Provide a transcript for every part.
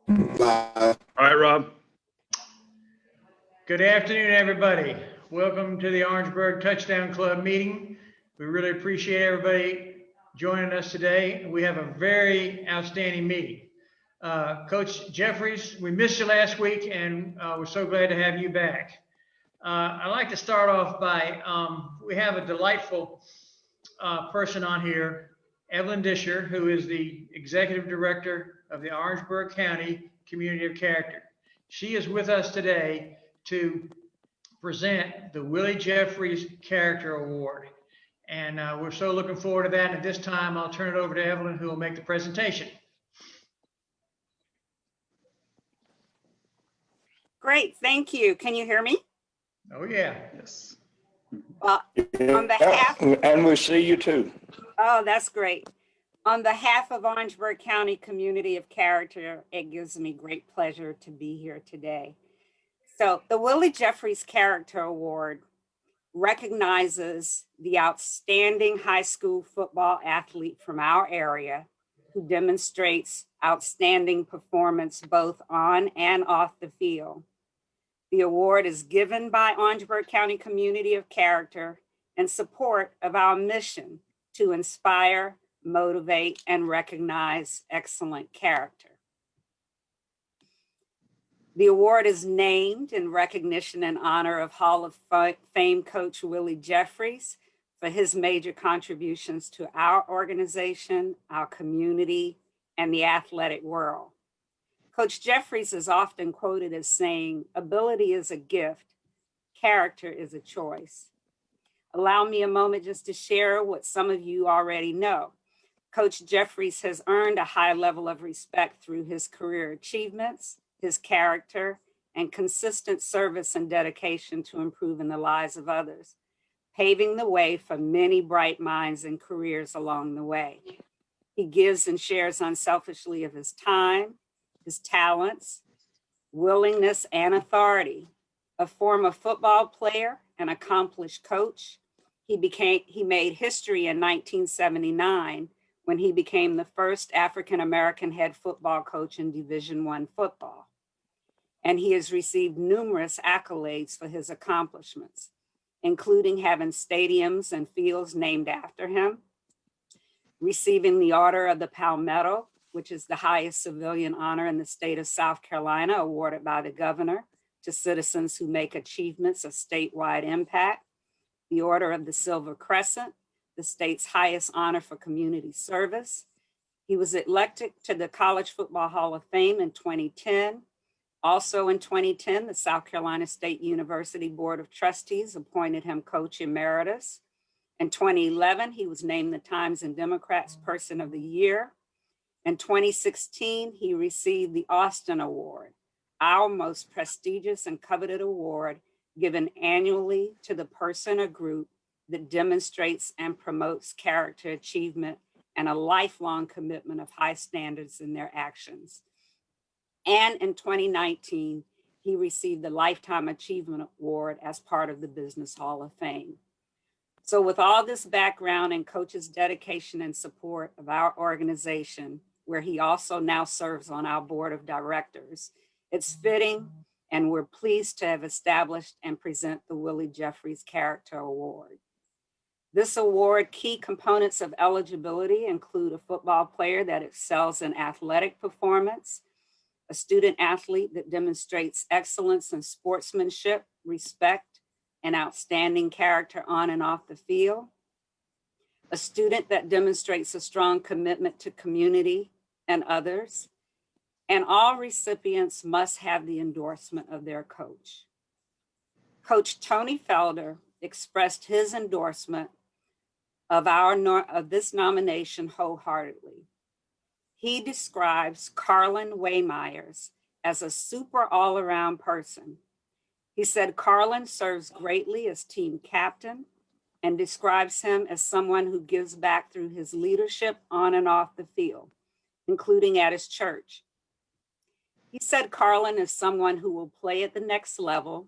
Live. All right, Rob. Good afternoon, everybody. Welcome to the Orangeburg Touchdown Club meeting. We really appreciate everybody joining us today. We have a very outstanding meeting. Coach Jeffries, we missed you last week, and we're so glad to have you back. I'd like to start off by, we have a delightful person on here, Evelyn Disher, who is the Executive Director of the Orangeburg County Community of Character. She is with us today to present the Willie Jeffries Character Award. And we're so looking forward to that. And at this time, I'll turn it over to Evelyn, who will make the presentation. Great, thank you. Can you hear me? Oh, yeah. Yes. Well, on behalf, And we see you too. oh, that's great. On behalf of Orangeburg County Community of Character, it gives me great pleasure to be here today. So the Willie Jeffries Character Award recognizes the outstanding high school football athlete from our area who demonstrates outstanding performance both on and off the field. The award is given by Orangeburg County Community of Character in support of our mission to inspire, motivate, and recognize excellent character. The award is named in recognition and honor of Hall of Fame coach Willie Jeffries for his major contributions to our organization, our community, and the athletic world. Coach Jeffries is often quoted as saying, "Ability is a gift, character is a choice." Allow me a moment just to share what some of you already know. Coach Jeffries has earned a high level of respect through his career achievements, his character, and consistent service and dedication to improving the lives of others, paving the way for many bright minds and careers along the way. He gives and shares unselfishly of his time, his talents, willingness, and authority. A former football player, an accomplished coach, he made history in 1979 when he became the first African-American head football coach in Division I football. And he has received numerous accolades for his accomplishments, including having stadiums and fields named after him, receiving the Order of the Palmetto, which is the highest civilian honor in the state of South Carolina, awarded by the governor to citizens who make achievements of statewide impact, the Order of the Silver Crescent, the state's highest honor for community service. He was elected to the College Football Hall of Fame in 2010. Also in 2010, the South Carolina State University Board of Trustees appointed him coach emeritus. In 2011, he was named the Times and Democrats Person of the Year. In 2016, he received the Austin Award, our most prestigious and coveted award given annually to the person or group that demonstrates and promotes character achievement and a lifelong commitment of high standards in their actions. And in 2019, he received the Lifetime Achievement Award as part of the Business Hall of Fame. So with all this background and Coach's dedication and support of our organization, where he also now serves on our board of directors, it's fitting and we're pleased to have established and present the Willie Jeffries Character Award. This award, key components of eligibility include a football player that excels in athletic performance, a student athlete that demonstrates excellence in sportsmanship, respect, and outstanding character on and off the field, a student that demonstrates a strong commitment to community and others, and all recipients must have the endorsement of their coach. Coach Tony Felder expressed his endorsement of this nomination wholeheartedly. He describes Carlin Waymyers as a super all-around person. He said Carlin serves greatly as team captain and describes him as someone who gives back through his leadership on and off the field, including at his church. He said Carlin is someone who will play at the next level,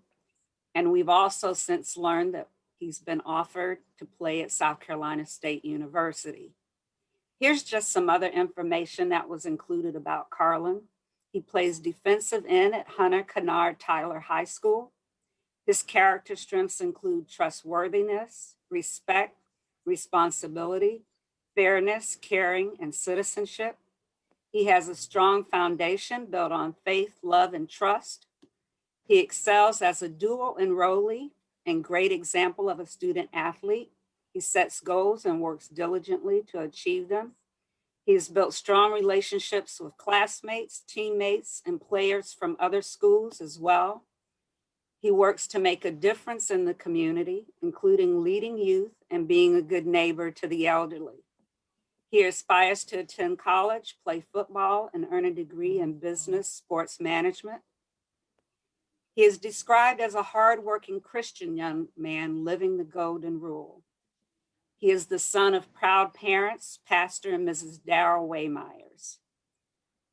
and we've also since learned that he's been offered to play at South Carolina State University. Here's just some other information that was included about Carlin. He plays defensive end at Hunter Kennard Tyler High School. His character strengths include trustworthiness, respect, responsibility, fairness, caring, and citizenship. He has a strong foundation built on faith, love, and trust. He excels as a dual enrollee and great example of a student athlete. He sets goals and works diligently to achieve them. He has built strong relationships with classmates, teammates, and players from other schools as well. He works to make a difference in the community, including leading youth and being a good neighbor to the elderly. He aspires to attend college, play football, and earn a degree in business sports management. He is described as a hardworking Christian young man living the golden rule. He is the son of proud parents, Pastor and Mrs. Darrell Waymyers.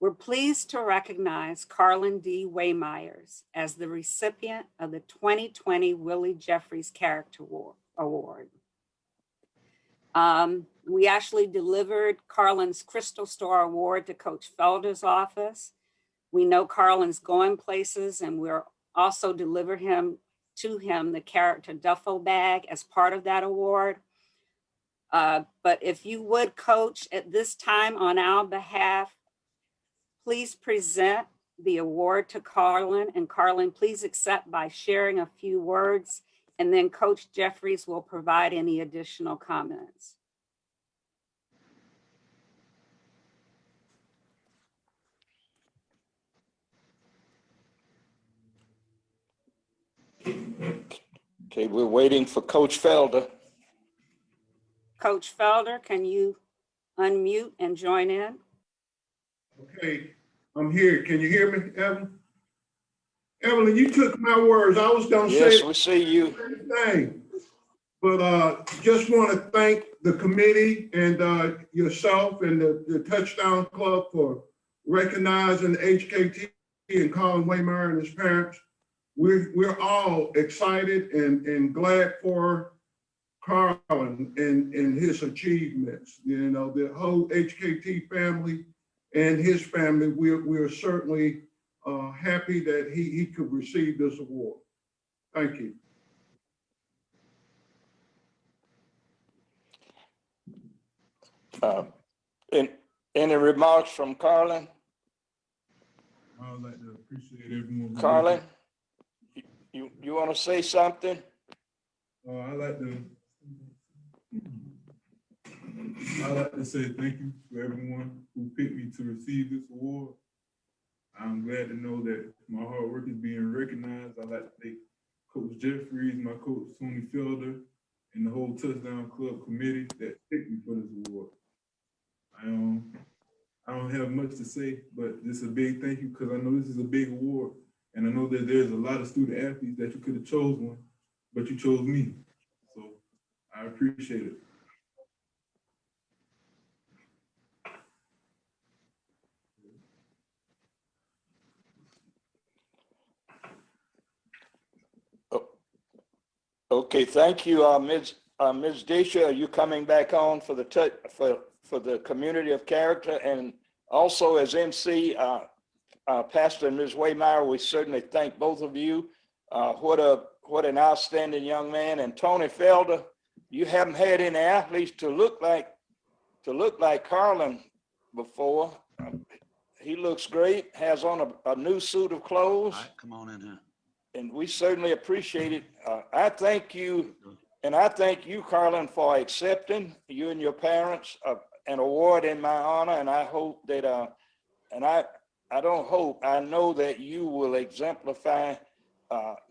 We're pleased to recognize Carlin D. Waymyers as the recipient of the 2020 Willie Jeffries Character Award. We actually delivered Carlin's Crystal Star Award to Coach Felder's office. We know Carlin's going places, and we're also deliver to him the character duffel bag as part of that award. But if you would, Coach, at this time on our behalf, please present the award to Carlin. And Carlin, please accept by sharing a few words, and then Coach Jeffries will provide any additional comments. Okay, we're waiting for Coach Felder. Coach Felder, can you unmute and join in? Okay, I'm here. Can you hear me, Evelyn? Evelyn, you took my words. I was gonna say Yes, we see you. the same thing. But just want to thank the committee and yourself and the Touchdown Club for recognizing HKT and Colin Waymeyer and his parents. We're all excited and glad for Carlin and his achievements. You know, the whole HKT family and his family, we're certainly happy that he could receive this award. Thank you. Any remarks from Carlin? I would like to appreciate everyone. Carlin, you want to say something? I'd like to say thank you to everyone who picked me to receive this award. I'm glad to know that my hard work is being recognized. I'd like to thank Coach Jeffries, my coach Tony Felder, and the whole Touchdown Club committee that picked me for this award. I don't have much to say, but just a big thank you, because I know this is a big award, and I know that there's a lot of student athletes that you could have chose one, but you chose me. So I appreciate it. Okay, thank you, Ms. Desha. Are you coming back on for the for the community of character? And also as MC, Pastor and Ms. Waymeyer, we certainly thank both of you. What an outstanding young man. And Tony Felder, you haven't had any athletes to look like Carlin before. He looks great, has on a new suit of clothes. All right, come on in here. And we certainly appreciate it. I thank you, and I thank you, Carlin, for accepting, you and your parents, an award in my honor. And I hope that, and I don't hope, I know that you will exemplify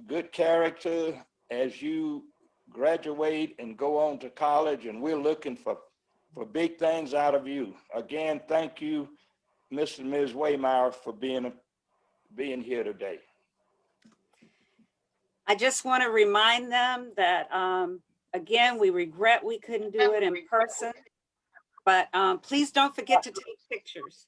good character as you graduate and go on to college. And we're looking for big things out of you. Again, thank you, Mr. and Ms. Waymeyer, for being here today. I just want to remind them that, again, we regret we couldn't do it in person, but please don't forget to take pictures.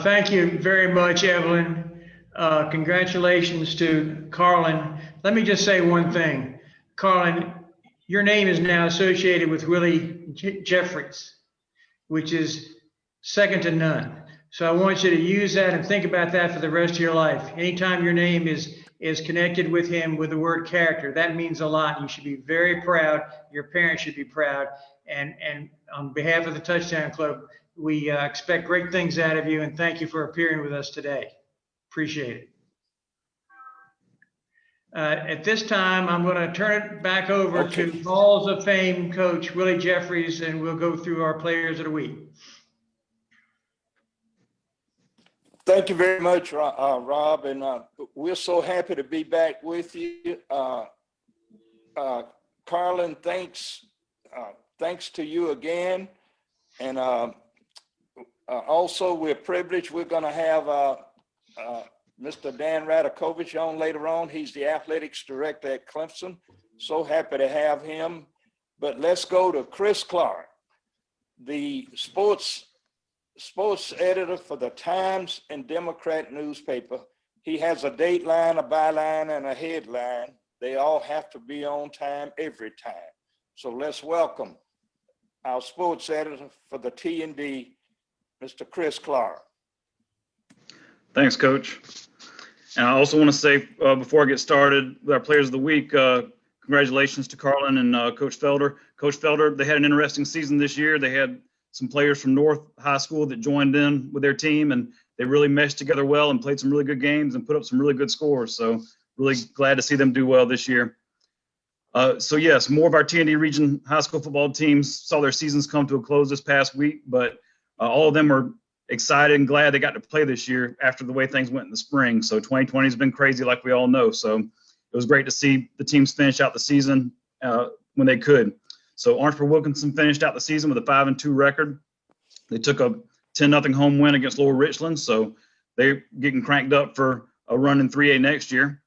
Thank you very much, Evelyn. Congratulations to Carlin. Let me just say one thing. Carlin, your name is now associated with Willie Jeffries, which is second to none. So I want you to use that and think about that for the rest of your life. Anytime your name is connected with him with the word character, that means a lot. You should be very proud. Your parents should be proud. And on behalf of the Touchdown Club, we expect great things out of you, and thank you for appearing with us today. Appreciate it. At this time, I'm going to turn it back over to Halls of Fame coach Willie Jeffries, and we'll go through our players of the week. Thank you very much, Rob, and we're so happy to be back with you. Carlin, thanks to you again, and also we're privileged. We're going to have Mr. Dan Radakovich on later on. He's the athletics director at Clemson. So happy to have him. But let's go to Chris Clark, the sports editor for the Times and Democrat newspaper. He has a dateline, a byline, and a headline. They all have to be on time every time. So let's welcome our sports editor for the T&D, Mr. Chris Clark. Thanks, Coach. And I also want to say, before I get started with our players of the week, congratulations to Carlin and Coach Felder. Coach Felder, they had an interesting season this year. They had some players from North High School that joined in with their team, and they really meshed together well and played some really good games and put up some really good scores. So really glad to see them do well this year. So yes, more of our T&D region high school football teams saw their seasons come to a close this past week, but all of them are excited and glad they got to play this year after the way things went in the spring. So 2020 has been crazy, like we all know. So it was great to see the teams finish out the season when they could. So Orangeburg Wilkinson finished out the season with a 5-2 record. They took a 10-0 home win against Lower Richland, so they're getting cranked up for a run in 3A next year.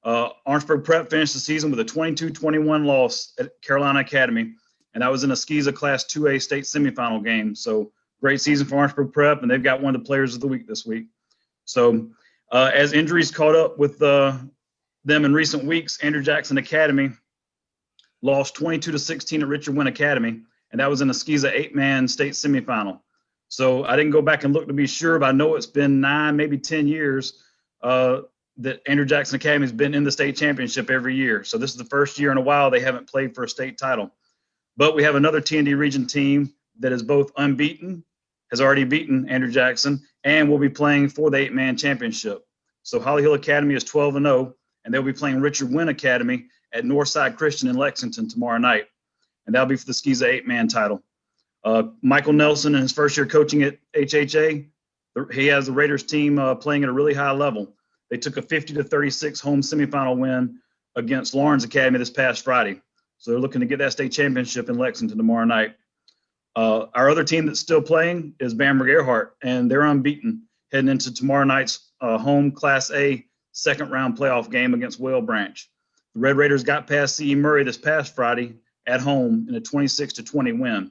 Orangeburg Prep finished the season with a 22-21 loss at Carolina Academy, and that was in a SCISA Class 2A state semifinal game. So great season for Orangeburg Prep, and they've got one of the players of the week this week. So as injuries caught up with them in recent weeks, Andrew Jackson Academy lost 22-16 at Richard Wynn Academy, and that was in a SCISA 8-man state semifinal. So I didn't go back and look to be sure, but I know it's been 9, maybe 10 years that Andrew Jackson Academy has been in the state championship every year. So this is the first year in a while they haven't played for a state title. But we have another T&D region team that is both unbeaten, has already beaten Andrew Jackson, and will be playing for the 8-man championship. So Holly Hill Academy is 12-0, and they'll be playing Richard Wynn Academy at Northside Christian in Lexington tomorrow night. And that'll be for the SCISA 8-man title. Michael Nelson, in his first year coaching at HHA, he has the Raiders team playing at a really high level. They took a 50-36 home semifinal win against Lawrence Academy this past Friday. So they're looking to get that state championship in Lexington tomorrow night. Our other team that's still playing is Bamberg Earhart, and they're unbeaten heading into tomorrow night's home Class A second-round playoff game against Whale Branch. The Red Raiders got past C.E. Murray this past Friday at home in a 26-20 win.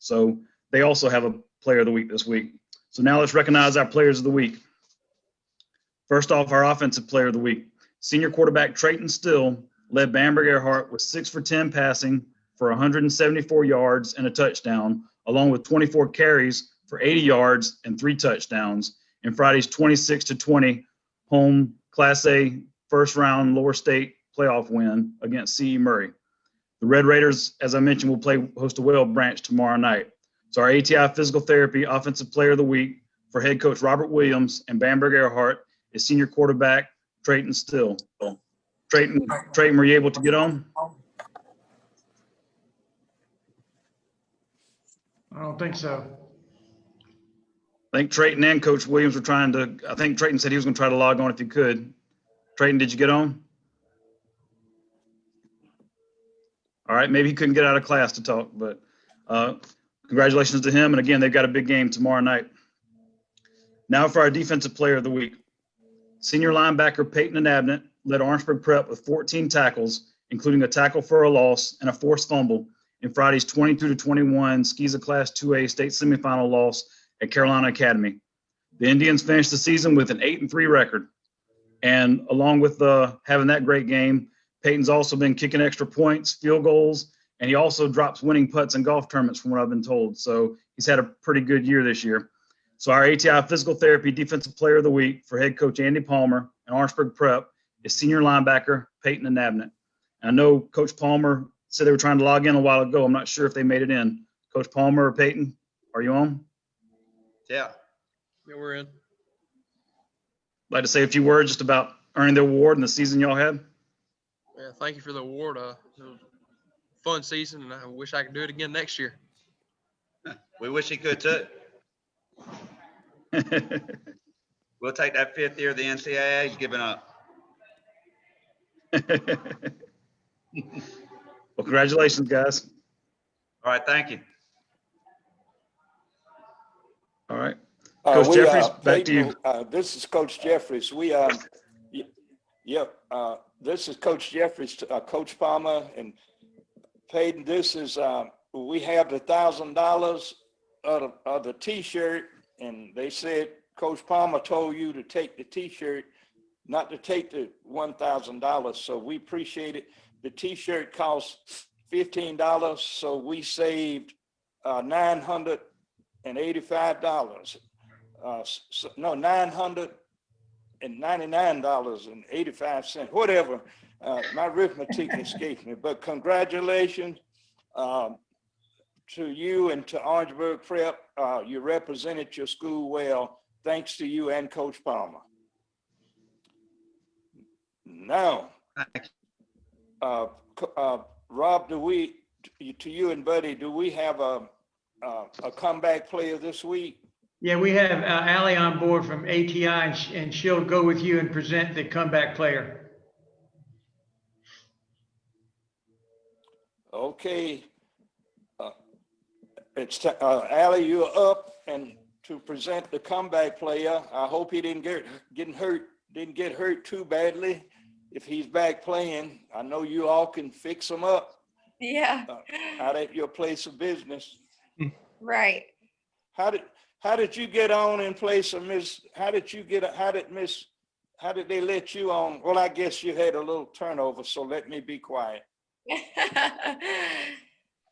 So they also have a player of the week this week. So now let's recognize our players of the week. First off, our offensive player of the week. Senior quarterback Trayton Still led Bamberg Earhart with 6 for 10 passing for 174 yards and a touchdown, along with 24 carries for 80 yards and 3 touchdowns in Friday's 26-20 home Class A first round lower state playoff win against C.E. Murray. The Red Raiders, as I mentioned, will host a Whale Branch tomorrow night. So our ATI Physical Therapy Offensive Player of the Week for head coach Robert Williams and Bamberg Earhart is senior quarterback Trayton Still. Trayton, were you able to get on? I don't think so. I think Trayton and Coach Williams were trying to, I think Trayton said he was going to try to log on if he could. Trayton, did you get on? All right, maybe he couldn't get out of class to talk, but congratulations to him. And again, they've got a big game tomorrow night. Now for our defensive player of the week. Senior linebacker Peyton Anabnett led Orangeburg Prep with 14 tackles, including a tackle for a loss and a forced fumble in Friday's 22-21 SCISA Class 2A state semifinal loss at Carolina Academy. The Indians finished the season with an 8-3 record. And along with having that great game, Peyton's also been kicking extra points, field goals, and he also drops winning putts in golf tournaments from what I've been told. So he's had a pretty good year this year. So our ATI Physical Therapy Defensive Player of the Week for head coach Andy Palmer and Orangeburg Prep is senior linebacker Peyton Anabnett. And I know Coach Palmer said they were trying to log in a while ago. I'm not sure if they made it in. Coach Palmer or Peyton, are you on? Yeah, we're in. Like to say a few words just about earning the award and the season y'all had? Yeah, thank you for the award. It was a fun season, and I wish I could do it again next year. We wish he could too. We'll take that 5th year of the NCAA. He's giving up. Well, congratulations, guys. All right, thank you. All right. Coach Jeffries, back to you. This is Coach Jeffries. This is Coach Jeffries, Coach Palmer and Peyton. This is, we have the $1,000 of the T-shirt, and they said Coach Palmer told you to take the T-shirt, not to take the $1,000. So we appreciate it. The T-shirt costs $15, so we saved $985. No, $999.85, whatever. My arithmetic escapes me, but congratulations to you and to Orangeburg Prep. You represented your school well. Thanks to you and Coach Palmer. Now, Rob, to you and Buddy, do we have a comeback player this week? Yeah, we have Allie on board from ATI, and she'll go with you and present the comeback player. Okay. It's Allie, you're up, and to present the comeback player. I hope he didn't get hurt too badly. If he's back playing, I know you all can fix him up. Yeah. Out at your place of business. Right. How did you get on in place of Miss? How did they let you on? Well, I guess you had a little turnover, so let me be quiet.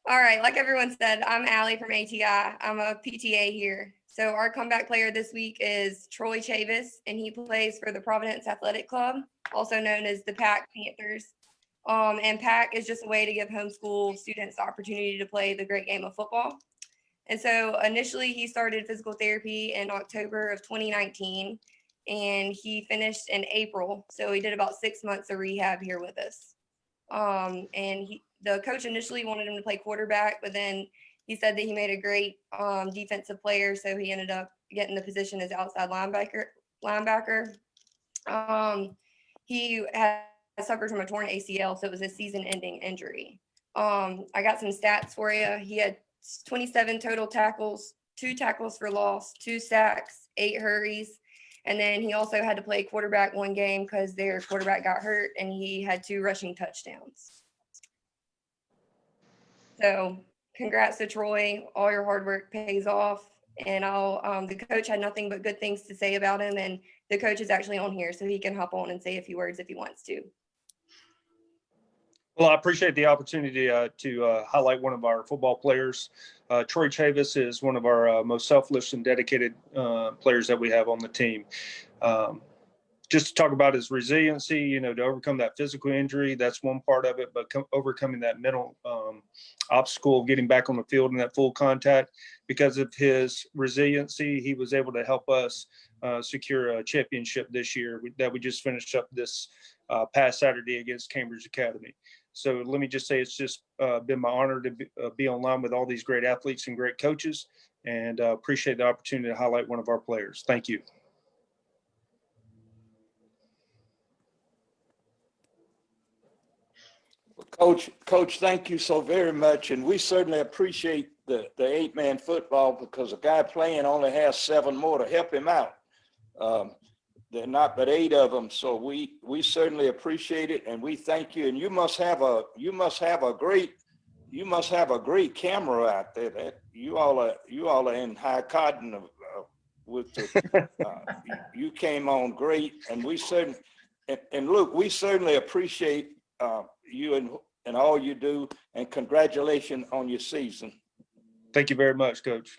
All right. Like everyone said, I'm Allie from ATI. I'm a PTA here. So our comeback player this week is Troy Chavis, and he plays for the Providence Athletic Club, also known as the PAC Panthers. And PAC is just a way to give homeschool students the opportunity to play the great game of football. And so initially he started physical therapy in October of 2019, and he finished in April. So he did about 6 months of rehab here with us. And the coach initially wanted him to play quarterback, but then he said that he made a great defensive player, so he ended up getting the position as outside linebacker. He had suffered from a torn ACL, so it was a season-ending injury. I got some stats for you. He had 27 total tackles, 2 tackles for loss, 2 sacks, 8 hurries, and then he also had to play quarterback one game because their quarterback got hurt, and he had 2 rushing touchdowns. So congrats to Troy. All your hard work pays off. And the coach had nothing but good things to say about him. And the coach is actually on here, so he can hop on and say a few words if he wants to. Well, I appreciate the opportunity to highlight one of our football players. Troy Chavis is one of our most selfless and dedicated players that we have on the team. Just to talk about his resiliency, to overcome that physical injury, that's one part of it, but overcoming that mental obstacle of getting back on the field in that full contact. Because of his resiliency, he was able to help us secure a championship this year that we just finished up this past Saturday against Cambridge Academy. So let me just say it's just been my honor to be online with all these great athletes and great coaches, and appreciate the opportunity to highlight one of our players. Thank you. Coach, thank you so very much. And we certainly appreciate the 8-man football, because a guy playing only has 7 more to help him out. They're not but 8 of them. So we certainly appreciate it, and we thank you. And you must have a great camera out there. That you all are in high cotton with the you came on great, and we certainly appreciate you and all you do, and congratulations on your season. Thank you very much, Coach.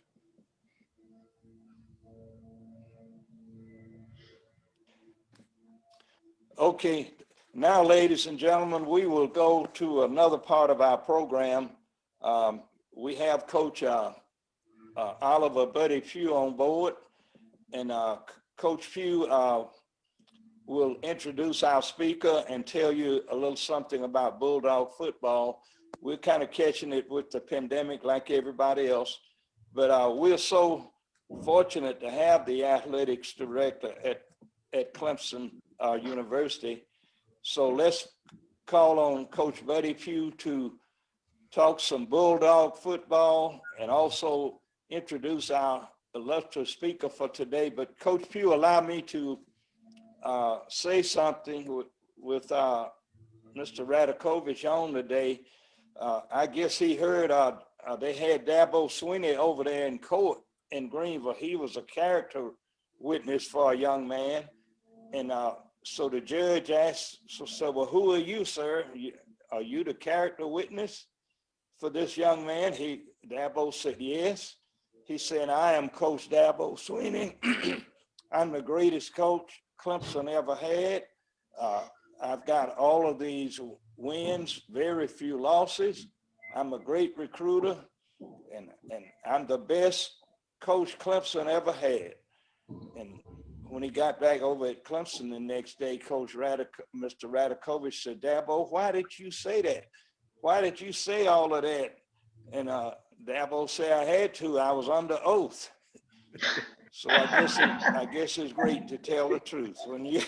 Okay, now, ladies and gentlemen, we will go to another part of our program. We have Coach Oliver Buddy Pugh on board, and Coach Pugh will introduce our speaker and tell you a little something about Bulldog football. We're kind of catching it with the pandemic like everybody else, but we're so fortunate to have the athletics director at Clemson University. So let's call on Coach Buddy Pugh to talk some Bulldog football and also introduce our illustrious speaker for today. But Coach Pugh, allow me to say something with Mr. Radakovich on today. I guess he heard they had Dabo Swinney over there in court in Greenville. He was a character witness for a young man. And so the judge asked, so well, who are you, sir? Are you the character witness for this young man? Dabo said, yes. He said, I am Coach Dabo Swinney. I'm the greatest coach Clemson ever had. I've got all of these wins, very few losses. I'm a great recruiter, and I'm the best coach Clemson ever had. And when he got back over at Clemson the next day, Mr. Radakovich said, Dabo, why did you say that? Why did you say all of that? And Dabo said, I had to. I was under oath. So I guess it's great to tell the truth. When you're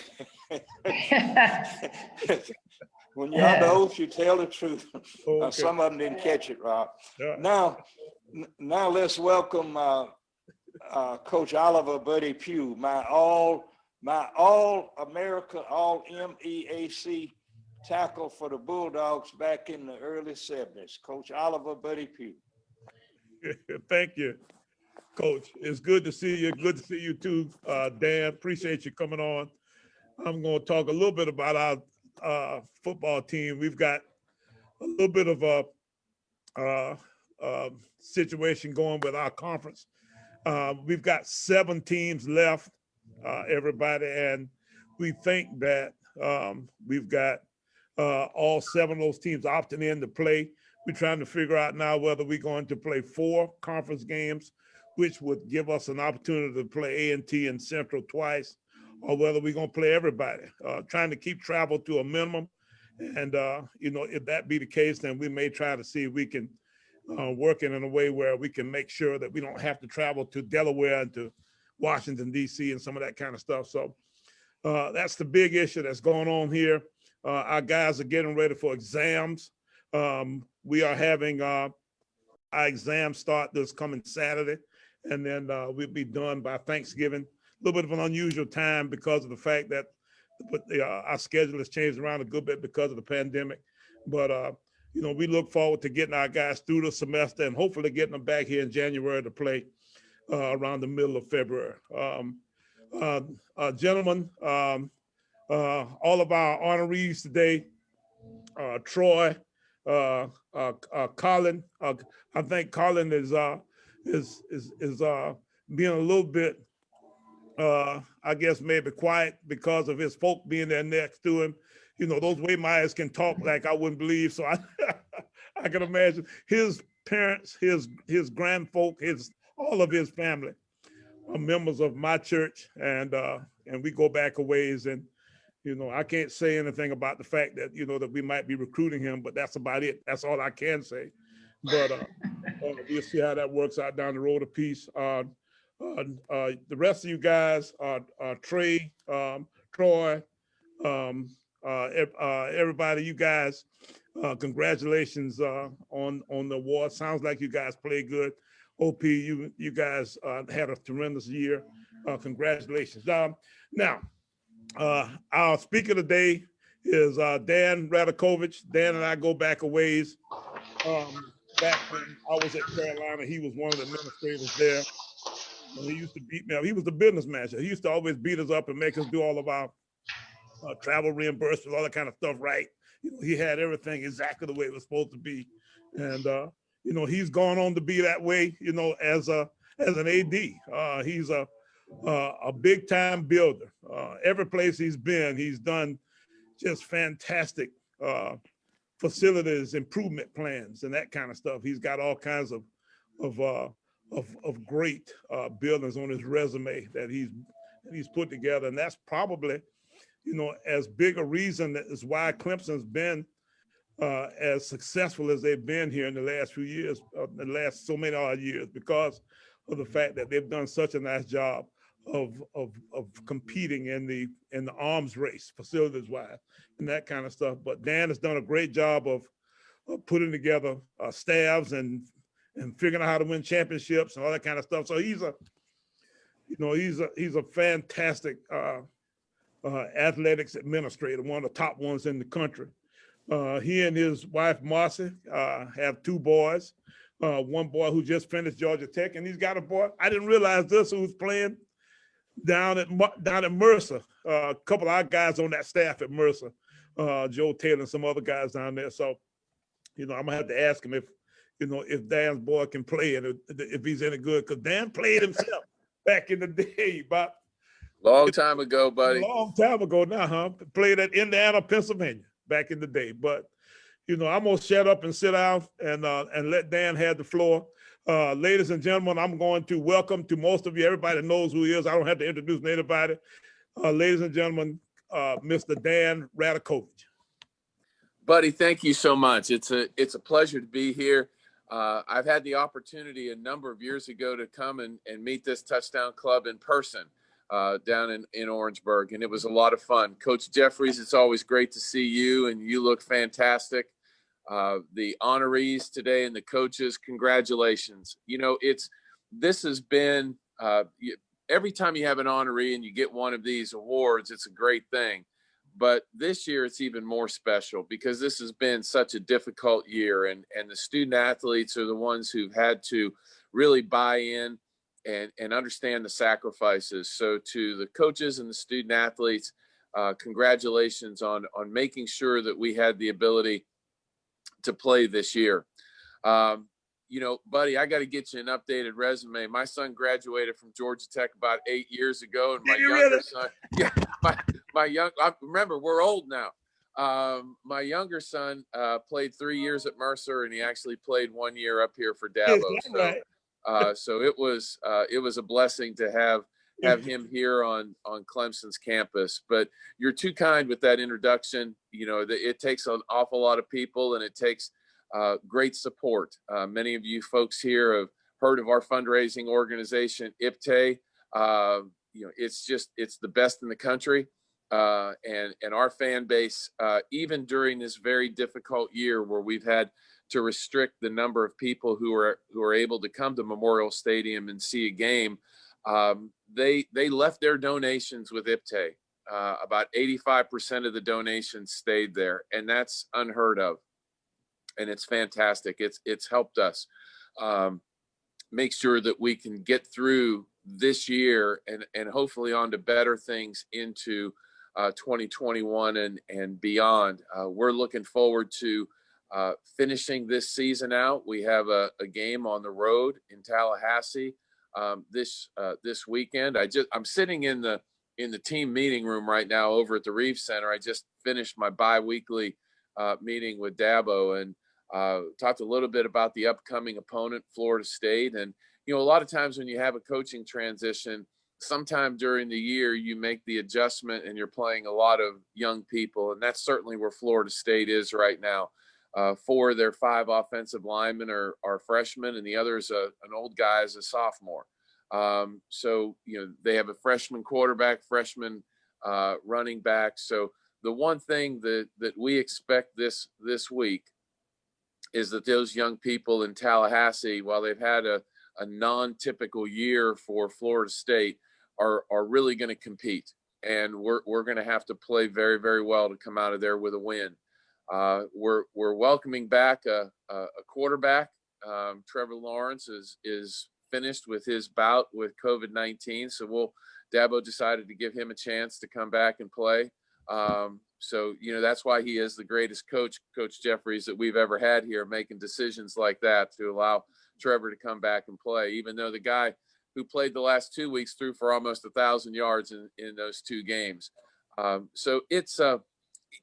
under oath, you tell the truth. Okay. Some of them didn't catch it, Rob. Yeah. Now let's welcome Coach Oliver Buddy Pugh, my all America, all MEAC tackle for the Bulldogs back in the early 70s. Coach Oliver Buddy Pugh. Thank you, Coach. It's good to see you. Good to see you too, Dan. Appreciate you coming on. I'm going to talk a little bit about our football team. We've got a little bit of a situation going with our conference. We've got 7 teams left, everybody, and we think that we've got all 7 of those teams opting in to play. We're trying to figure out now whether we're going to play 4 conference games, which would give us an opportunity to play A&T and Central twice, or whether we're going to play everybody. Trying to keep travel to a minimum. And, if that be the case, then we may try to see if we can work it in a way where we can make sure that we don't have to travel to Delaware and to Washington, D.C. and some of that kind of stuff. So that's the big issue that's going on here. Our guys are getting ready for exams. We are having our exams start this coming Saturday, and then we'll be done by Thanksgiving. A little bit of an unusual time because of the fact that our schedule has changed around a good bit because of the pandemic. But, we look forward to getting our guys through the semester and hopefully getting them back here in January to play around the middle of February. Gentlemen, all of our honorees today, Troy, Colin. I think Colin is being a little bit, I guess maybe quiet because of his folk being there next to him. Those Waymeyers can talk like I wouldn't believe. So I can imagine his parents, his grandfolk, all of his family are members of my church, and we go back a ways. And I can't say anything about the fact that that we might be recruiting him, but that's about it. That's all I can say. But we'll see how that works out down the road a piece. The rest of you guys, Trey, Troy, everybody, you guys, congratulations on the award. Sounds like you guys played good. OP, you guys had a tremendous year. Congratulations. Now, our speaker today is Dan Radakovich. Dan and I go back a ways. Back when I was at Carolina, he was one of the administrators there. And he used to beat me up. He was the business manager. He used to always beat us up and make us do all of our travel reimbursements, all that kind of stuff right. He had everything exactly the way it was supposed to be. And, he's gone on to be that way, as an AD. He's a big time builder. Every place he's been, he's done just fantastic facilities improvement plans and that kind of stuff. He's got all kinds of great buildings on his resume that he's put together, and that's probably, as big a reason that is why Clemson's been as successful as they've been here in the last few years, the last so many odd years, because of the fact that they've done such a nice job of competing in the arms race, facilities wise, and that kind of stuff. But Dan has done a great job of putting together staffs and figuring out how to win championships and all that kind of stuff. So he's a fantastic athletics administrator, one of the top ones in the country. He and his wife Marcy have 2 boys. One boy who just finished Georgia Tech, and he's got a boy, I didn't realize this, who's playing down at Mercer. A couple of our guys on that staff at Mercer, Joe Taylor and some other guys down there. So, I'm gonna have to ask him if Dan's boy can play and if he's any good, because Dan played himself back in the day, but long time ago, buddy. A long time ago now, huh? Played at Indiana, Pennsylvania back in the day. But I'm gonna shut up and sit down and let Dan have the floor. Ladies and gentlemen, I'm going to welcome to most of you. Everybody knows who he is. I don't have to introduce anybody. Ladies and gentlemen, Mr. Dan Radakovich. Buddy, thank you so much. It's a pleasure to be here. I've had the opportunity a number of years ago to come and meet this touchdown club in person down in Orangeburg, and it was a lot of fun. Coach Jeffries, it's always great to see you, and you look fantastic. The honorees today and the coaches, congratulations. This has been, every time you have an honoree and you get one of these awards, it's a great thing. But this year it's even more special because this has been such a difficult year, and the student athletes are the ones who've had to really buy in and understand the sacrifices. So to the coaches and the student athletes, congratulations on making sure that we had the ability to play this year. Buddy, I got to get you an updated resume. My son graduated from Georgia Tech about 8 years ago, and my younger son, remember, we're old now. My younger son played 3 years at Mercer, and he actually played 1 year up here for Dabo. So it was a blessing to have him here on Clemson's campus. But you're too kind with that introduction. It takes an awful lot of people, and it takes great support. Many of you folks here have heard of our fundraising organization, IPTE. It's the best in the country. And our fan base, even during this very difficult year where we've had to restrict the number of people who are able to come to Memorial Stadium and see a game, they left their donations with IPTE. About 85% of the donations stayed there, and that's unheard of. And it's fantastic. It's helped us make sure that we can get through this year and hopefully on to better things into 2021 and beyond. We're looking forward to finishing this season out. We have a game on the road in Tallahassee this weekend. I'm sitting in the team meeting room right now over at the Reeves Center. I just finished my bi-weekly meeting with Dabo and talked a little bit about the upcoming opponent, Florida State. And a lot of times when you have a coaching transition, sometime during the year you make the adjustment and you're playing a lot of young people, and that's certainly where Florida State is right now. 4 of their 5 offensive linemen are freshmen, and the other's an old guy is a sophomore. So they have a freshman quarterback, freshman running back. So the one thing that we expect this week is that those young people in Tallahassee, while they've had a non-typical year for Florida State, are really going to compete, and we're going to have to play very, very well to come out of there with a win. We're welcoming back a quarterback. Trevor Lawrence is finished with his bout with COVID-19, so Dabo decided to give him a chance to come back and play. So that's why he is the greatest coach, Coach Jeffries, that we've ever had here, making decisions like that to allow Trevor to come back and play, even though the guy who played the last 2 weeks threw for almost 1,000 yards in those 2 games. So it's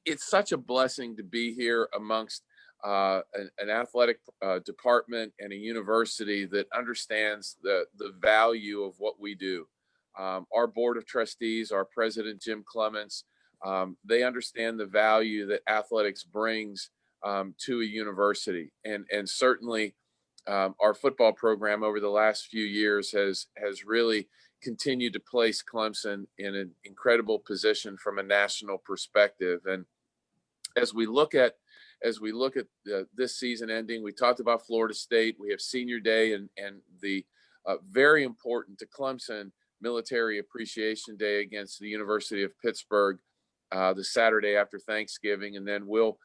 it's such a blessing to be here amongst an athletic department and a university that understands the value of what we do. Our board of trustees, our president, Jim Clements, they understand the value that athletics brings to a university. And certainly our football program over the last few years has really continued to place Clemson in an incredible position from a national perspective. And as we look at this season ending, we talked about Florida State. We have Senior Day and the very important to Clemson Military Appreciation Day against the University of Pittsburgh the Saturday after Thanksgiving, and then we'll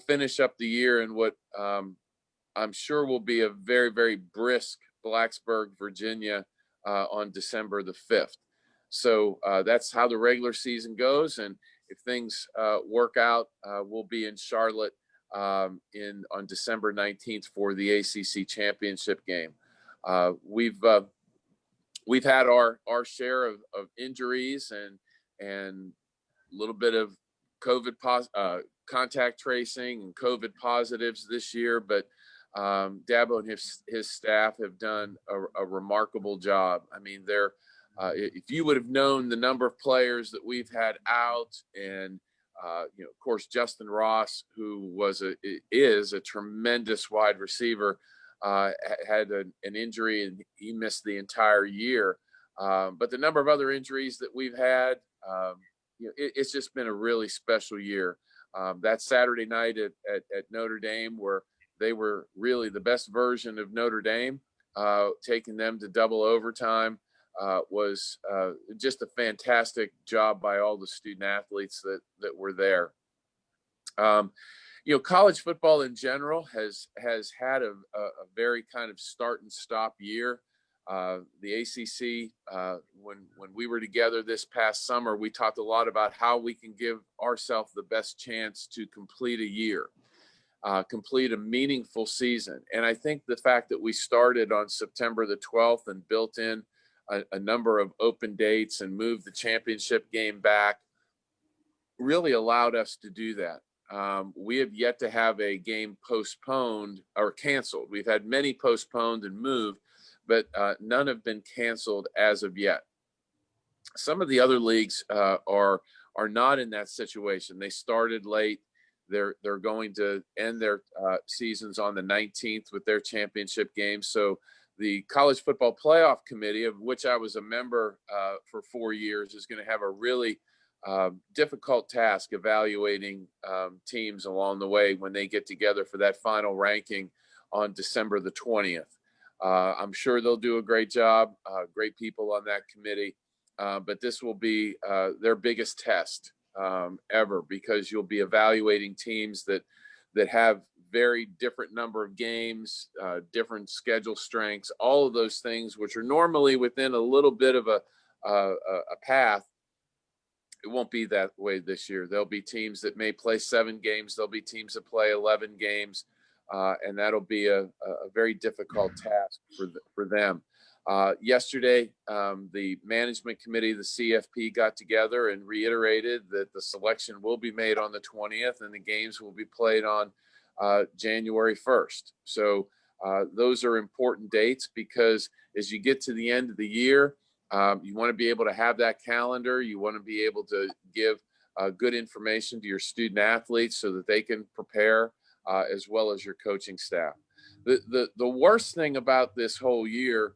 finish up the year in what I'm sure will be a very, very brisk Blacksburg, Virginia on December the 5th. So that's how the regular season goes, and if things work out, we'll be in Charlotte on December 19th for the ACC championship game. We've had our share of injuries and a little bit of COVID contact tracing and COVID positives this year, but Dabo and his staff have done a remarkable job. I mean, if you would have known the number of players that we've had out, and of course, Justin Ross, who is a tremendous wide receiver, had an injury and he missed the entire year. But the number of other injuries that we've had, it's just been a really special year. That Saturday night at Notre Dame, where they were really the best version of Notre Dame, taking them to double overtime, was just a fantastic job by all the student athletes that were there. College football in general has had a very kind of start and stop year. The ACC, when we were together this past summer, we talked a lot about how we can give ourselves the best chance to complete a year, complete a meaningful season. And I think the fact that we started on September the 12th and built in a number of open dates and moved the championship game back really allowed us to do that. We have yet to have a game postponed or canceled. We've had many postponed and moved, but none have been canceled as of yet. Some of the other leagues are not in that situation. They started late. They're going to end their seasons on the 19th with their championship game. So the College Football Playoff Committee, of which I was a member for 4 years, is going to have a really difficult task evaluating teams along the way when they get together for that final ranking on December the 20th. I'm sure they'll do a great job, great people on that committee, but this will be their biggest test ever, because you'll be evaluating teams that have very different number of games, different schedule strengths, all of those things, which are normally within a little bit of a path. It won't be that way this year. There'll be teams that may play 7 games. There'll be teams that play 11 games. And that'll be a very difficult task for them. Yesterday, the management committee, the CFP, got together and reiterated that the selection will be made on the 20th and the games will be played on January 1st. So those are important dates, because as you get to the end of the year, you want to be able to have that calendar. You want to be able to give good information to your student athletes so that they can prepare, as well as your coaching staff. The worst thing about this whole year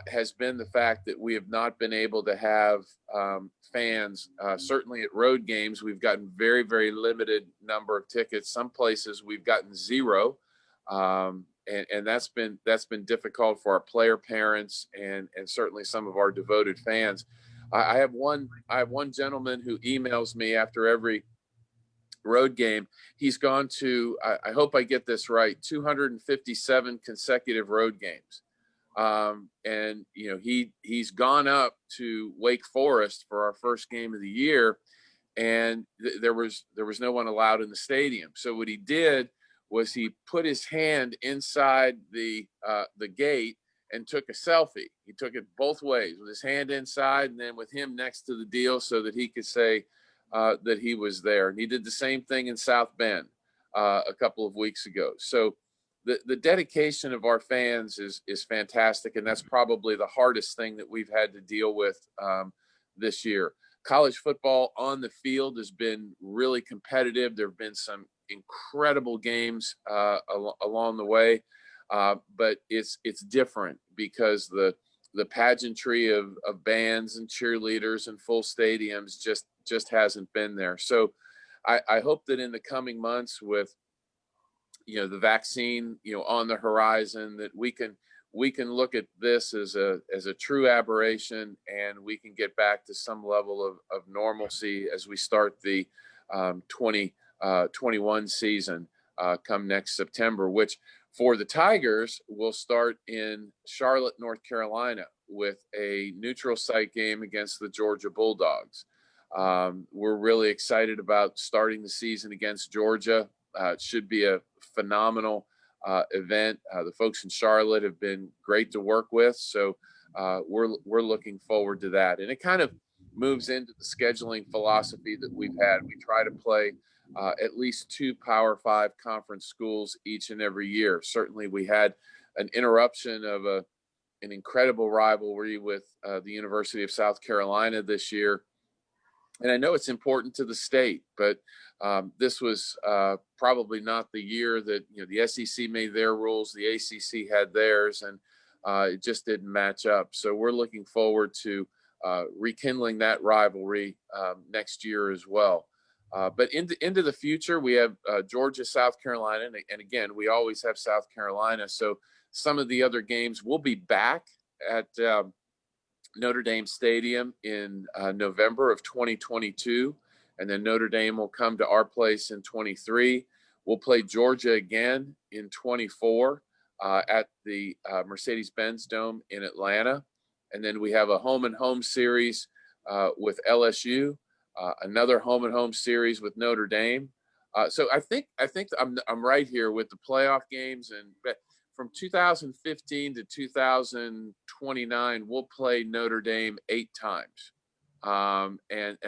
has been the fact that we have not been able to have fans. Certainly at road games, we've gotten very, very limited number of tickets. Some places we've gotten 0. And that's been difficult for our player parents and certainly some of our devoted fans. I have one gentleman who emails me after every road game. He's gone to, I hope I get this right, 257 consecutive road games. And he's gone up to Wake Forest for our first game of the year, and there was no one allowed in the stadium. So what he did was he put his hand inside the gate and took a selfie. He took it both ways, with his hand inside and then with him next to the deal, so that he could say, that he was there. And he did the same thing in South Bend a couple of weeks ago. So the dedication of our fans is fantastic, and that's probably the hardest thing that we've had to deal with this year. College football on the field has been really competitive. There have been some incredible games along the way, but it's different because the pageantry of bands and cheerleaders and full stadiums just hasn't been there. So I hope that in the coming months, with the vaccine on the horizon, that we can look at this as a true aberration, and we can get back to some level of normalcy as we start the 2021 season come next September, which for the Tigers will start in Charlotte, North Carolina, with a neutral site game against the Georgia Bulldogs. We're really excited about starting the season against Georgia. It should be a phenomenal event. The folks in Charlotte have been great to work with, so we're looking forward to that. And it kind of moves into the scheduling philosophy that we've had. We try to play at least 2 Power 5 conference schools each and every year. Certainly, we had an interruption of an incredible rivalry with the University of South Carolina this year. And I know it's important to the state, but this was probably not the year that the SEC made their rules, the ACC had theirs, and it just didn't match up. So we're looking forward to rekindling that rivalry next year as well. But into the future, we have Georgia, South Carolina, and again, we always have South Carolina. So some of the other games will be back at Notre Dame Stadium in November of 2022, and then Notre Dame will come to our place in 23. We'll play Georgia again in 24 at the Mercedes-Benz Dome in Atlanta, and then we have a home-and-home series with LSU, another home-and-home series with Notre Dame. So I think I'm right here with the playoff games, and from 2015 to 2029, we'll play Notre Dame 8 times. And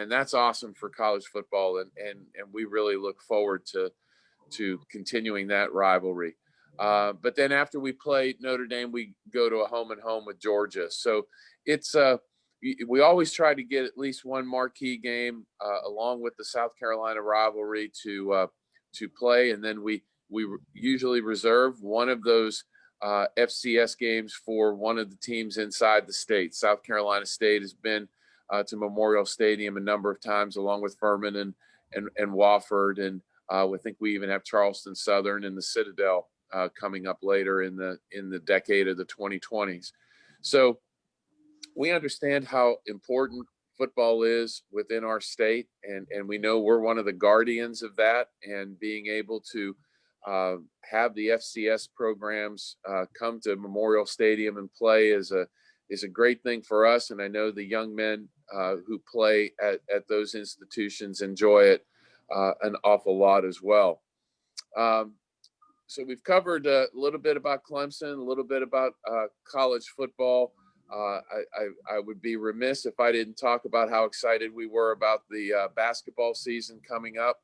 that's awesome for college football. And we really look forward to continuing that rivalry. But then after we play Notre Dame, we go to a home and home with Georgia. So it's, we always try to get at least one marquee game along with the South Carolina rivalry to play. And then we usually reserve one of those FCS games for one of the teams inside the state. South Carolina State has been to Memorial Stadium a number of times, along with Furman and Wofford, and I think we even have Charleston Southern and the Citadel coming up later in the decade of the 2020s. So we understand how important football is within our state, and we know we're one of the guardians of that, and being able to have the FCS programs come to Memorial Stadium and play is a great thing for us. And I know the young men who play at those institutions enjoy it an awful lot as well. So we've covered a little bit about Clemson, a little bit about college football. I would be remiss if I didn't talk about how excited we were about the basketball season coming up.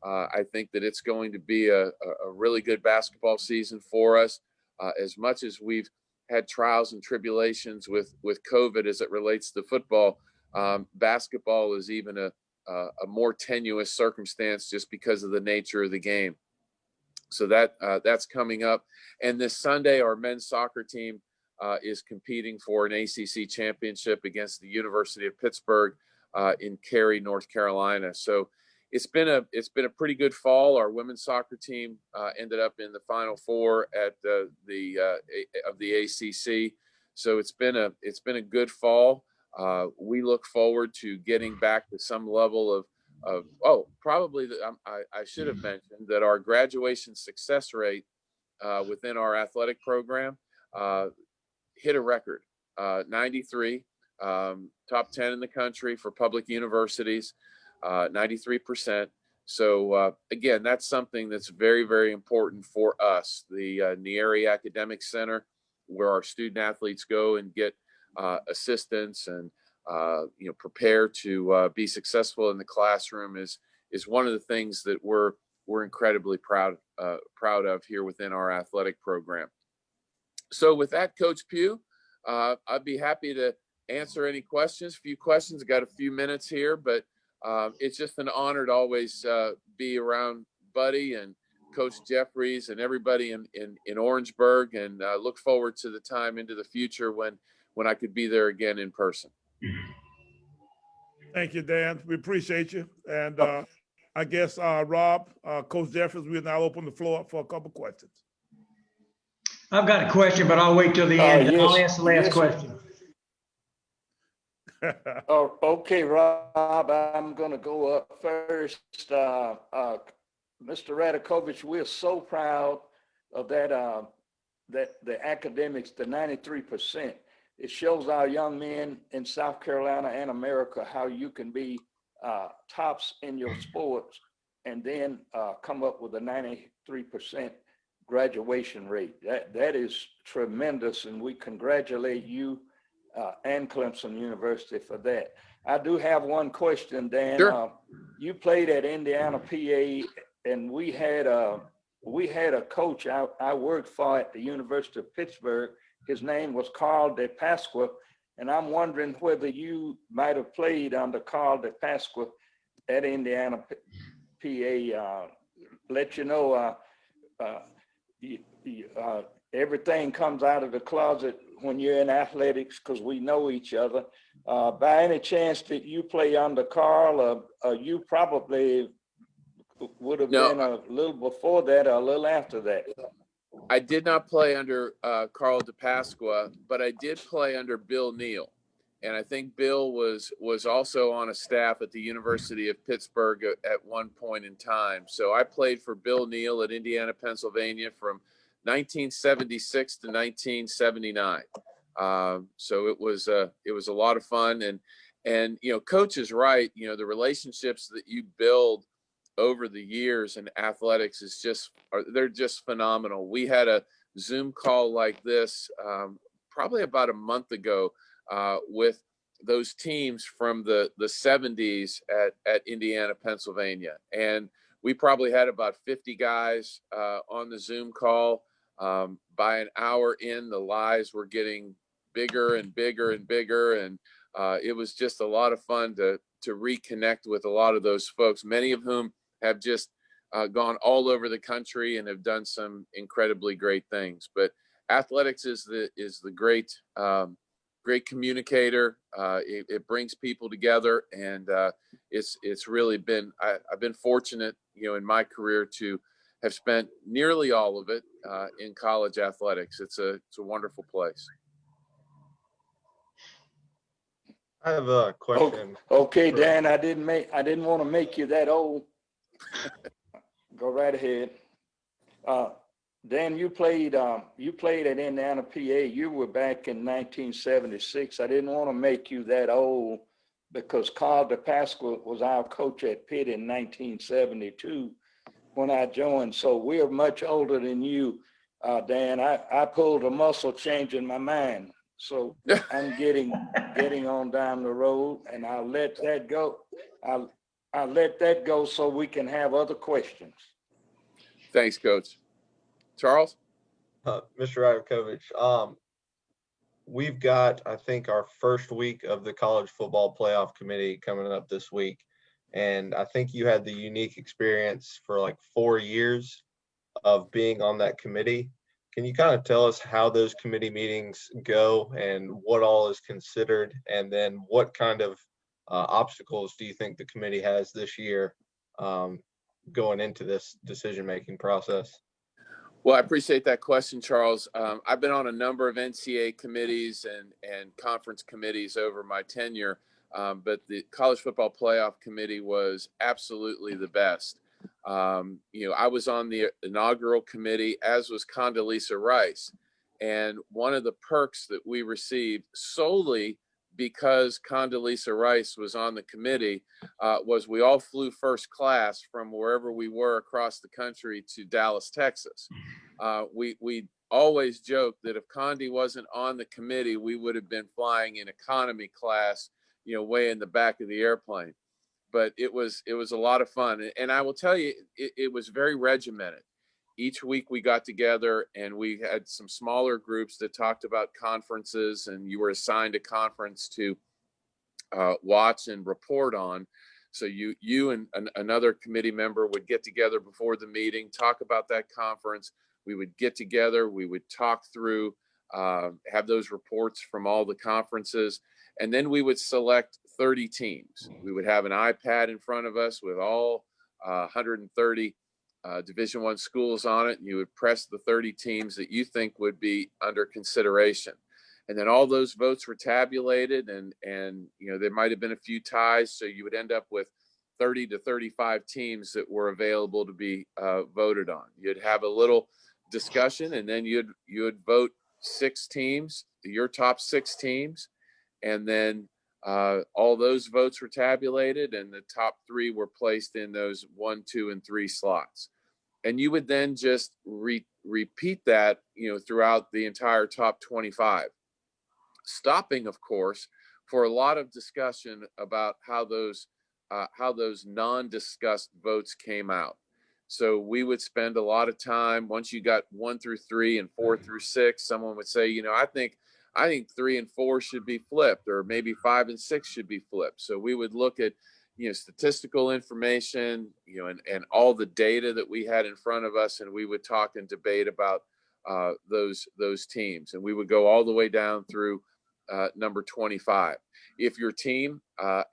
I think that it's going to be a really good basketball season for us. As much as we've had trials and tribulations with COVID as it relates to football, basketball is even a more tenuous circumstance just because of the nature of the game. So that's coming up. And this Sunday, our men's soccer team is competing for an ACC championship against the University of Pittsburgh in Cary, North Carolina. So it's been a pretty good fall. Our women's soccer team ended up in the Final Four at the ACC. So it's been a good fall. We look forward to getting back to some level of I should have mentioned that our graduation success rate within our athletic program hit a record, 93, top 10 in the country for public universities, 93%. So again, that's something that's very, very important for us. The Nieri Academic Center, where our student athletes go and get assistance and prepare to be successful in the classroom is one of the things that we're incredibly proud of here within our athletic program. So with that, Coach Pugh, I'd be happy to answer any questions. A few questions. I got a few minutes here, but it's just an honor to always be around Buddy and Coach Jeffries and everybody in Orangeburg, and look forward to the time into the future when I could be there again in person. Thank you, Dan. We appreciate you. And I guess, Rob, Coach Jeffries, we'll now open the floor up for a couple questions. I've got a question, but I'll wait till the end. Yes, I'll ask the last yes. question. Oh, okay, Rob, I'm going to go up first. Mr. Radakovich, we're so proud of that the academics, the 93%. It shows our young men in South Carolina and America how you can be tops in your sports and then come up with a 93% graduation rate. That is tremendous, and we congratulate you and Clemson University for that. I do have one question, Dan. Sure. You played at Indiana, PA, and we had a coach I worked for at the University of Pittsburgh. His name was Carl DePasqua, and I'm wondering whether you might have played under Carl DePasqua at Indiana, PA. Let you know, everything comes out of the closet when you're in athletics because we know each other. By any chance did you play under Carl, or you probably would have been a little before that or a little after that? I did not play under Carl DePasqua, but I did play under Bill Neal. And I think Bill was also on a staff at the University of Pittsburgh at one point in time. So I played for Bill Neal at Indiana, Pennsylvania from 1976 to 1979. So it was a lot of fun. And Coach is right. The relationships that you build over the years in athletics they're just phenomenal. We had a Zoom call like this probably about a month ago with those teams from the 70s at Indiana, Pennsylvania. And we probably had about 50 guys on the Zoom call. By an hour in, the lives were getting bigger and bigger and bigger. And it was just a lot of fun to reconnect with a lot of those folks, many of whom have just gone all over the country and have done some incredibly great things. But athletics is the great communicator. It brings people together, and it's really been. I've been fortunate, in my career to have spent nearly all of it in college athletics. It's a wonderful place. I have a question. Okay, Dan, I didn't want to make you that old. Go right ahead. Dan, you played at Indiana, PA. You were back in 1976. I didn't want to make you that old because Carl DePasqua was our coach at Pitt in 1972 when I joined. So we're much older than you, Dan. I pulled a muscle changing my mind. So I'm getting on down the road, and I'll let that go. I'll let that go so we can have other questions. Thanks, Coach. Charles? Mr. Radakovich, we've got, I think, our first week of the College Football Playoff Committee coming up this week. And I think you had the unique experience for like 4 years of being on that committee. Can you kind of tell us how those committee meetings go and what all is considered? And then what kind of obstacles do you think the committee has this year going into this decision-making process? Well, I appreciate that question, Charles. I've been on a number of NCAA committees and conference committees over my tenure, but the College Football Playoff Committee was absolutely the best. I was on the inaugural committee, as was Condoleezza Rice. And one of the perks that we received solely because Condoleezza Rice was on the committee was we all flew first class from wherever we were across the country to Dallas, Texas. We always joked that if Condi wasn't on the committee, we would have been flying in economy class way in the back of the airplane. But it was a lot of fun. And I will tell you, it was very regimented. Each week we got together and we had some smaller groups that talked about conferences, and you were assigned a conference to watch and report on. So you and another committee member would get together before the meeting, talk about that conference. We would get together, we would talk through, have those reports from all the conferences, and then we would select 30 teams. We would have an iPad in front of us with all 130 Division I schools on it, and you would press the 30 teams that you think would be under consideration. And then all those votes were tabulated, and there might have been a few ties, so you would end up with 30 to 35 teams that were available to be voted on. You'd have a little discussion, and then you'd vote 6 teams, your top 6 teams, and then all those votes were tabulated, and the top 3 were placed in those 1, 2, and 3 slots. And you would then just repeat that, throughout the entire top 25. Stopping, of course, for a lot of discussion about how those non-discussed votes came out. So we would spend a lot of time, once you got 1 through 3 and 4 through 6, someone would say, I think 3 and 4 should be flipped, or maybe 5 and 6 should be flipped. So we would look at, statistical information, and all the data that we had in front of us, and we would talk and debate about those teams. And we would go all the way down through number 25. If your team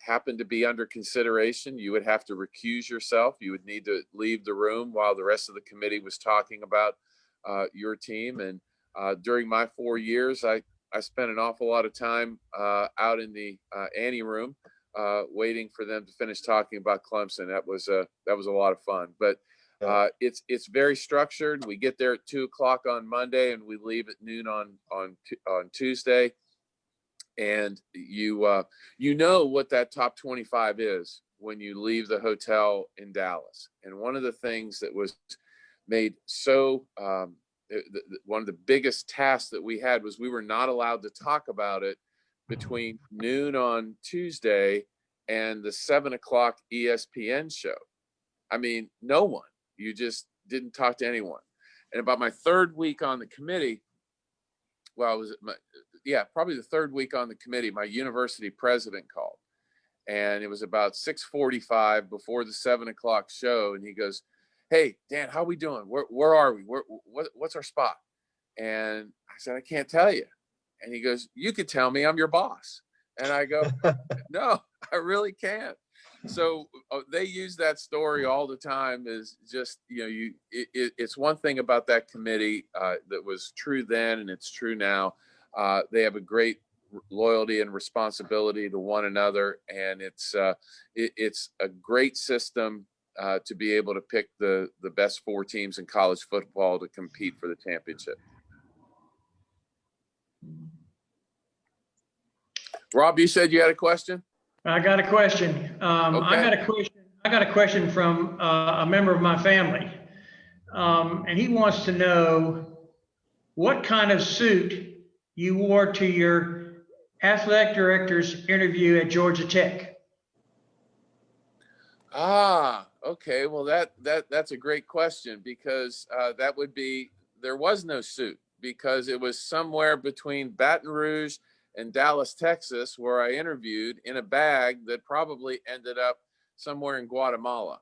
happened to be under consideration, you would have to recuse yourself. You would need to leave the room while the rest of the committee was talking about your team. And during my 4 years, I spent an awful lot of time out in the ante room waiting for them to finish talking about Clemson. That was a lot of fun. But it's very structured. We get there at 2:00 on Monday, and we leave at noon on Tuesday. And you know what that top 25 is when you leave the hotel in Dallas. And one of the things that was made so one of the biggest tasks that we had was we were not allowed to talk about it between noon on Tuesday and the 7:00 ESPN show. I mean, no one. You just didn't talk to anyone. And about my 3rd week on the committee, probably the 3rd week on the committee, my university president called, and it was about 6:45 before the 7:00 show. And he goes, "Hey, Dan, how we doing? Where are we? What's our spot?" And I said, "I can't tell you." And he goes, "You could tell me, I'm your boss." And I go, "No, I really can't." So they use that story all the time. Is just, it's one thing about that committee that was true then, and it's true now. They have a great loyalty and responsibility to one another, and it's a great system to be able to pick the best 4 teams in college football to compete for the championship. Rob, you said you had a question? I got a question. Okay. I got a question from a member of my family. And he wants to know what kind of suit you wore to your athletic director's interview at Georgia Tech. Okay. Well, that's a great question, because there was no suit, because it was somewhere between Baton Rouge and Dallas, Texas, where I interviewed, in a bag that probably ended up somewhere in Guatemala,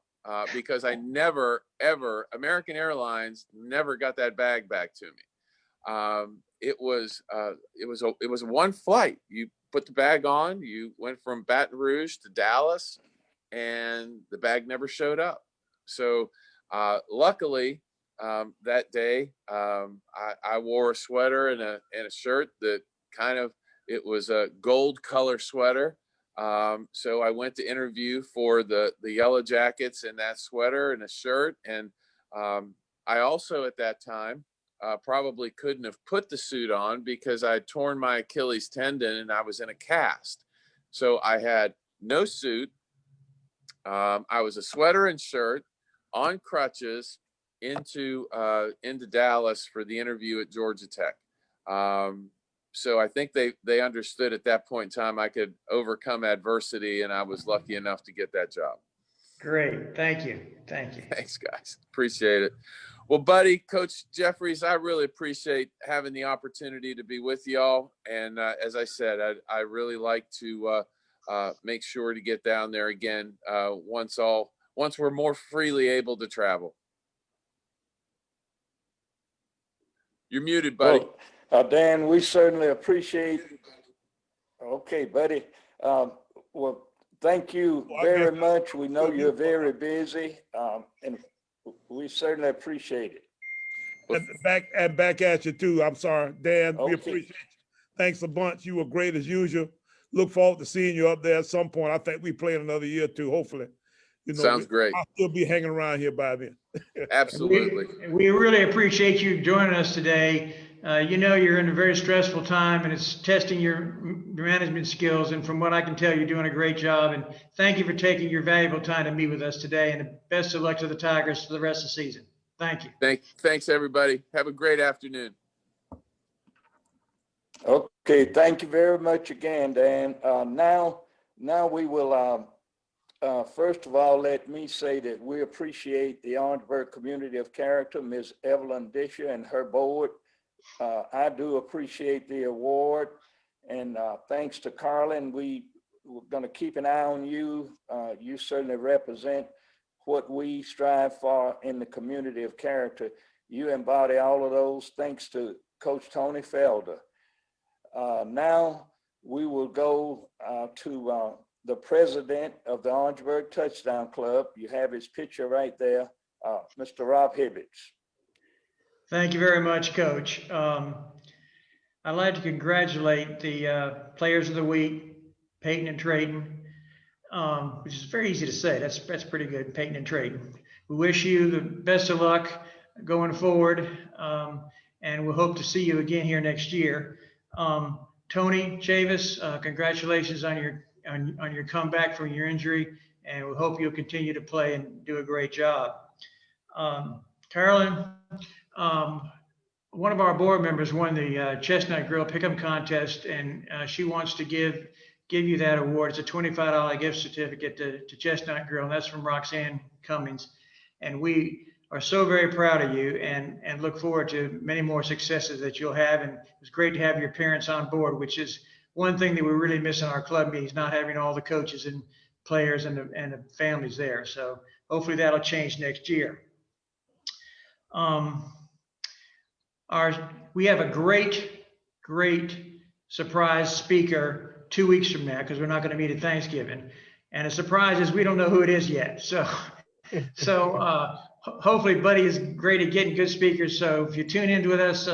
because I never, ever, American Airlines never got that bag back to me. It was one flight. You put the bag on, you went from Baton Rouge to Dallas, and the bag never showed up. So luckily, that day, I wore a sweater and a shirt that it was a gold color sweater. So I went to interview for the Yellow Jackets in that sweater and a shirt. And I also, at that time, probably couldn't have put the suit on because I had torn my Achilles tendon and I was in a cast. So I had no suit. I was a sweater and shirt on crutches into Dallas for the interview at Georgia Tech. so I think they understood at that point in time I could overcome adversity, and I was lucky enough to get that job. Great. Thank you. Thank you. Thanks, guys. Appreciate it. Well, buddy, Coach Jeffries, I really appreciate having the opportunity to be with y'all. And as I said, I really like to make sure to get down there again once we're more freely able to travel. You're muted, buddy. Well, Dan, we certainly appreciate. Okay, buddy. Well, thank you very much. We know you're very busy, and we certainly appreciate it. And back at you too. I'm sorry, Dan. We Okay. appreciate you. Thanks a bunch. You were great as usual. Look forward to seeing you up there at some point. I think we play another year too, hopefully. Sounds great. I'll still be hanging around here by then. Absolutely. We really appreciate you joining us today. You're in a very stressful time, and it's testing your management skills. And from what I can tell, you're doing a great job. And thank you for taking your valuable time to meet with us today. And best of luck to the Tigers for the rest of the season. Thank you. Thanks, everybody. Have a great afternoon. Okay, thank you very much again, Dan. Now we will, first of all, let me say that we appreciate the Orangeburg Community of Character, Ms. Evelyn Disher and her board. I do appreciate the award, and thanks to Carlin, we're going to keep an eye on you. You certainly represent what we strive for in the community of character. You embody all of those, thanks to Coach Tony Felder. Now we will go to the president of the Orangeburg Touchdown Club. You have his picture right there, Mr. Rob Hibbets. Thank you very much, Coach. I'd like to congratulate the players of the week, Peyton and Trayton, which is very easy to say. That's pretty good, Peyton and Trayton. We wish you the best of luck going forward, and we'll hope to see you again here next year. Tony Chavis, congratulations on your comeback from your injury, and we hope you'll continue to play and do a great job. Carolyn, one of our board members won the Chestnut Grill Pick'em contest, and she wants to give you that award. It's a $25 gift certificate to Chestnut Grill, and that's from Roxanne Cummings. And we are so very proud of you and look forward to many more successes that you'll have. And it's great to have your parents on board, which is one thing that we really miss in our club meetings, not having all the coaches and players and the families there. So hopefully that'll change next year. We have a great surprise speaker 2 weeks from now, because we're not going to meet at Thanksgiving. And the surprise is we don't know who it is yet. So hopefully Buddy is great at getting good speakers. So if you tune in with us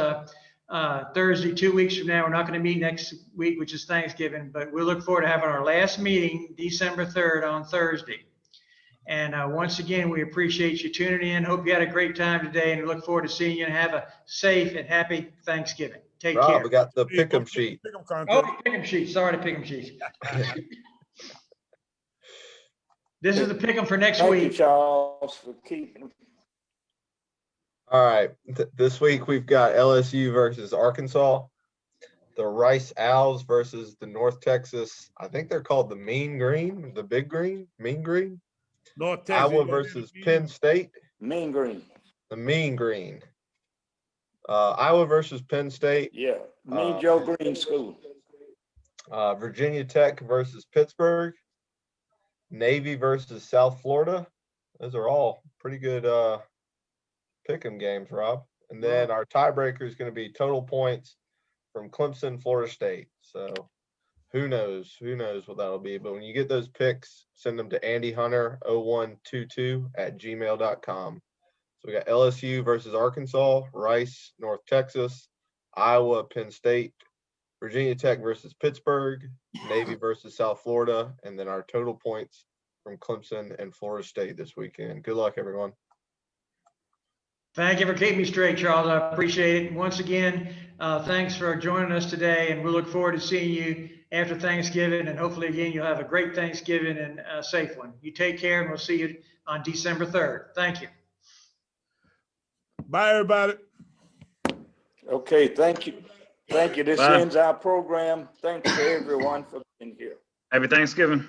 Thursday, 2 weeks from now, we're not going to meet next week, which is Thanksgiving, but we'll look forward to having our last meeting December 3rd on Thursday. And once again, we appreciate you tuning in. Hope you had a great time today, and we look forward to seeing you, and have a safe and happy Thanksgiving. Take care. We got the pick'em sheet. Pick'em sheet. Sorry, the pick'em sheet. This is the pick'em for next week. Thank you, Charles, for keeping. All right. This week we've got LSU versus Arkansas, the Rice Owls versus the North Texas. I think they're called the Mean Green, the Big Green, Mean Green. North Texas. Iowa versus Penn State. Mean Green. The Mean Green. Iowa versus Penn State. Yeah, Mean Joe Green School. Virginia Tech versus Pittsburgh. Navy versus South Florida. Those are all pretty good pick'em games, Rob. And then our tiebreaker is going to be total points from Clemson, Florida State. So who knows what that'll be. But when you get those picks, send them to andyhunter0122@gmail.com. So we got LSU versus Arkansas, Rice, North Texas, Iowa, Penn State, Virginia Tech versus Pittsburgh, Navy versus South Florida, and then our total points from Clemson and Florida State this weekend. Good luck, everyone. Thank you for keeping me straight, Charles. I appreciate it. Once again, thanks for joining us today, and we look forward to seeing you after Thanksgiving, and hopefully again you'll have a great Thanksgiving and a safe one. You take care, and we'll see you on December 3rd. Thank you. Bye, everybody. Okay, thank you. Thank you. This Bye. ends our program. Thanks to everyone for being here. Happy Thanksgiving.